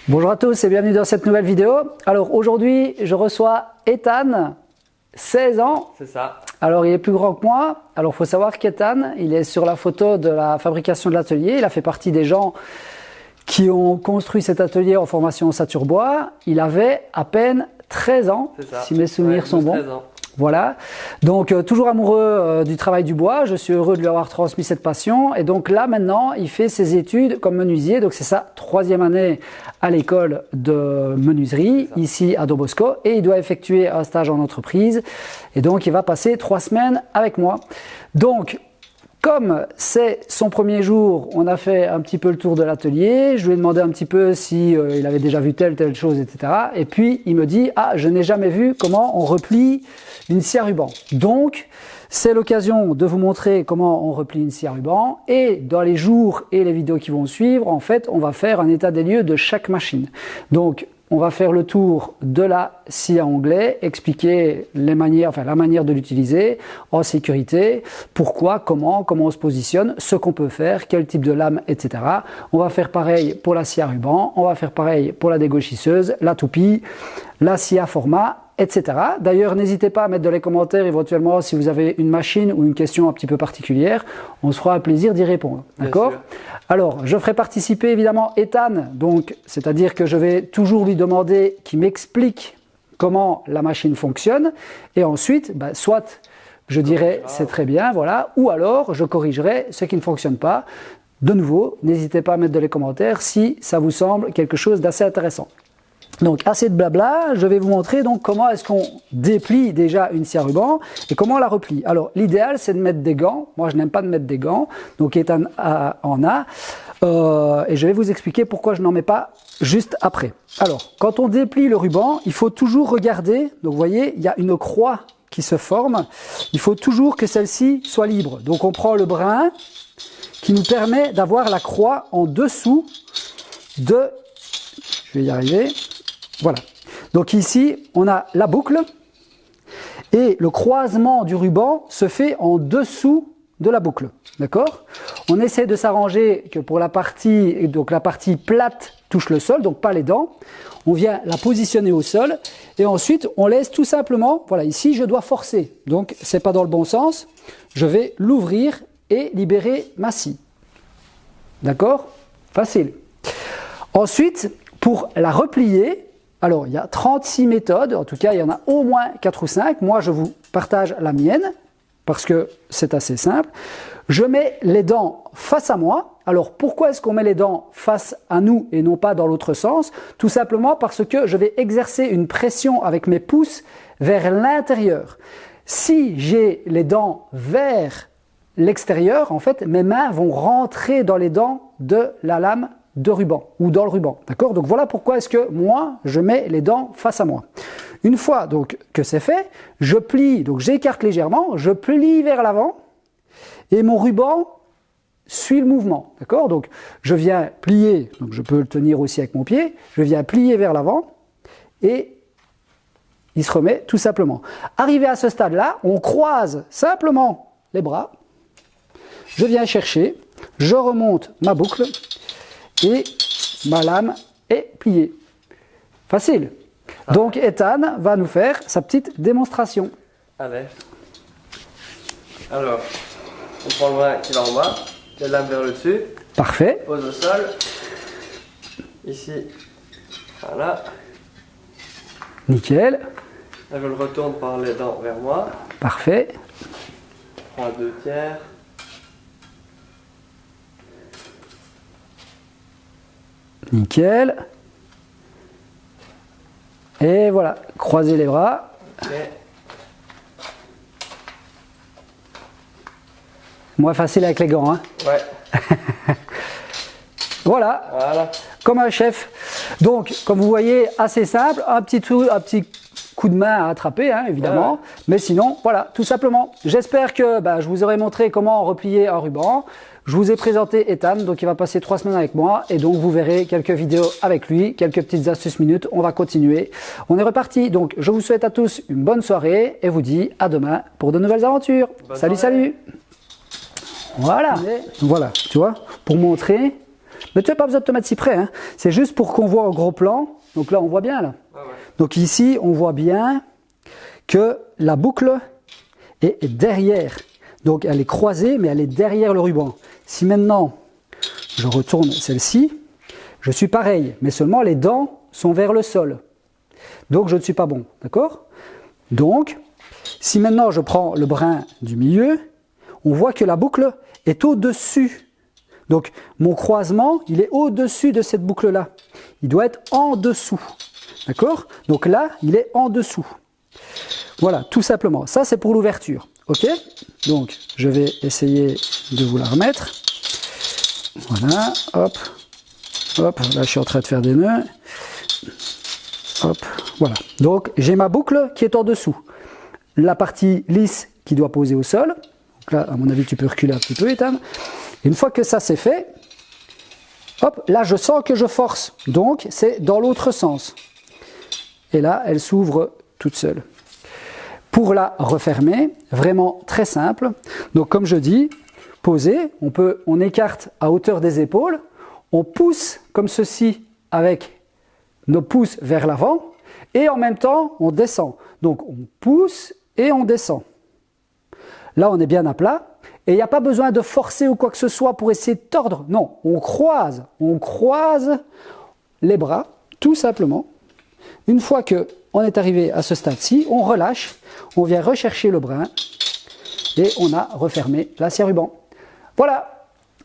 Bonjour à tous et bienvenue dans cette nouvelle vidéo. Alors aujourd'hui, je reçois Ethan, 16 ans. C'est ça. Alors il est plus grand que moi. Alors il faut savoir qu'Ethan, il est sur la photo de la fabrication de l'atelier. Il a fait partie des gens qui ont construit cet atelier en formation Saturbois. Il avait à peine 13 ans, si mes souvenirs sont bons. 13 ans. Voilà, donc toujours amoureux du travail du bois, je suis heureux de lui avoir transmis cette passion et donc là maintenant il fait ses études comme menuisier, donc c'est sa 3e année à l'école de menuiserie ici à Don Bosco et il doit effectuer un stage en entreprise et donc il va passer 3 semaines avec moi. Donc comme c'est son premier jour, on a fait un petit peu le tour de l'atelier, je lui ai demandé un petit peu si il avait déjà vu telle chose, etc. Et puis il me dit « Ah, je n'ai jamais vu comment on replie une scie à ruban ». Donc c'est l'occasion de vous montrer comment on replie une scie à ruban et dans les jours et les vidéos qui vont suivre, en fait, on va faire un état des lieux de chaque machine. Donc on va faire le tour de la scie à onglet, expliquer la manière de l'utiliser en sécurité, pourquoi, comment on se positionne, ce qu'on peut faire, quel type de lame, etc. On va faire pareil pour la scie à ruban, on va faire pareil pour la dégauchisseuse, la toupie, la scie à format, etc. D'ailleurs, n'hésitez pas à mettre dans les commentaires éventuellement si vous avez une machine ou une question un petit peu particulière. On se fera un plaisir d'y répondre. D'accord ? Alors, je ferai participer évidemment Ethan, donc c'est-à-dire que je vais toujours lui demander qu'il m'explique comment la machine fonctionne et ensuite, soit je dirai c'est très bien, voilà, ou alors je corrigerai ce qui ne fonctionne pas. De nouveau, n'hésitez pas à mettre dans les commentaires si ça vous semble quelque chose d'assez intéressant. Donc assez de blabla, je vais vous montrer donc comment est-ce qu'on déplie déjà une scie à ruban et comment on la replie. Alors l'idéal c'est de mettre des gants, moi je n'aime pas de mettre des gants, donc Ethan en a, et je vais vous expliquer pourquoi je n'en mets pas juste après. Alors quand on déplie le ruban, il faut toujours regarder, donc vous voyez il y a une croix qui se forme, il faut toujours que celle-ci soit libre. Donc on prend le brin qui nous permet d'avoir la croix en dessous de, je vais y arriver, voilà, donc ici on a la boucle et le croisement du ruban se fait en dessous de la boucle, d'accord? On essaie de s'arranger que pour la partie plate touche le sol, donc pas les dents, on vient la positionner au sol et ensuite on laisse tout simplement, voilà, ici je dois forcer, donc c'est pas dans le bon sens, je vais l'ouvrir et libérer ma scie, d'accord? Facile. Ensuite, pour la replier, alors il y a 36 méthodes, en tout cas il y en a au moins 4 ou 5, moi je vous partage la mienne, parce que c'est assez simple. Je mets les dents face à moi, alors pourquoi est-ce qu'on met les dents face à nous et non pas dans l'autre sens? Tout simplement parce que je vais exercer une pression avec mes pouces vers l'intérieur. Si j'ai les dents vers l'extérieur, en fait mes mains vont rentrer dans les dents de la lame de ruban ou dans le ruban, d'accord? Donc voilà pourquoi est-ce que moi je mets les dents face à moi. Une fois donc que c'est fait, je plie, donc j'écarte légèrement, je plie vers l'avant et mon ruban suit le mouvement, d'accord? Donc je viens plier, donc je peux le tenir aussi avec mon pied, je viens plier vers l'avant et il se remet tout simplement. Arrivé à ce stade-là, on croise simplement les bras, je viens chercher, je remonte ma boucle et ma lame est pliée. Facile. Donc Ethan va nous faire sa petite démonstration. Allez. Alors, on prend le brin qui va en bas, la lame vers le dessus. Parfait. Pose au sol. Ici, voilà. Nickel. Là, je le retourne par les dents vers moi. Parfait. Je prends 2/3. Nickel. Et voilà, croisez les bras. Okay. Moins facile avec les gants, hein. Ouais. Voilà. Voilà. Comme un chef. Donc, comme vous voyez, assez simple, un petit coup de main à attraper, hein, évidemment. Ouais. Mais sinon, voilà, tout simplement. J'espère que je vous aurai montré comment replier un ruban. Je vous ai présenté Ethan, donc il va passer 3 semaines avec moi et donc vous verrez quelques vidéos avec lui, quelques petites astuces minutes, on va continuer. On est reparti, donc je vous souhaite à tous une bonne soirée et vous dis à demain pour de nouvelles aventures. Salut, salut. Voilà, voilà, tu vois, pour montrer Mais tu n'as pas besoin de te mettre si près, hein. C'est juste pour qu'on voit en gros plan. Donc là, on voit bien, là. Ah ouais. Donc ici, on voit bien que la boucle est derrière. Donc elle est croisée, mais elle est derrière le ruban. Si maintenant, je retourne celle-ci, je suis pareil, mais seulement les dents sont vers le sol. Donc je ne suis pas bon, d'accord? Donc, si maintenant je prends le brin du milieu, on voit que la boucle est au-dessus. Donc mon croisement, il est au-dessus de cette boucle-là. Il doit être en dessous. D'accord? Donc là, il est en dessous. Voilà, tout simplement. Ça, c'est pour l'ouverture. OK? Donc, je vais essayer de vous la remettre. Voilà, hop. Hop, là, je suis en train de faire des nœuds. Hop, voilà. Donc, j'ai ma boucle qui est en dessous. La partie lisse qui doit poser au sol. Donc là, à mon avis, tu peux reculer un petit peu, Ethan. Une fois que ça, c'est fait, hop, là, je sens que je force. Donc, c'est dans l'autre sens. Et là, elle s'ouvre toute seule. Pour la refermer, vraiment très simple. Donc comme je dis, poser, on écarte à hauteur des épaules, on pousse comme ceci avec nos pouces vers l'avant et en même temps on descend. Donc on pousse et on descend. Là on est bien à plat et il n'y a pas besoin de forcer ou quoi que ce soit pour essayer de tordre. Non, on croise les bras tout simplement. Une fois qu'on est arrivé à ce stade-ci, on relâche, on vient rechercher le brin et on a refermé l'acier ruban. Voilà!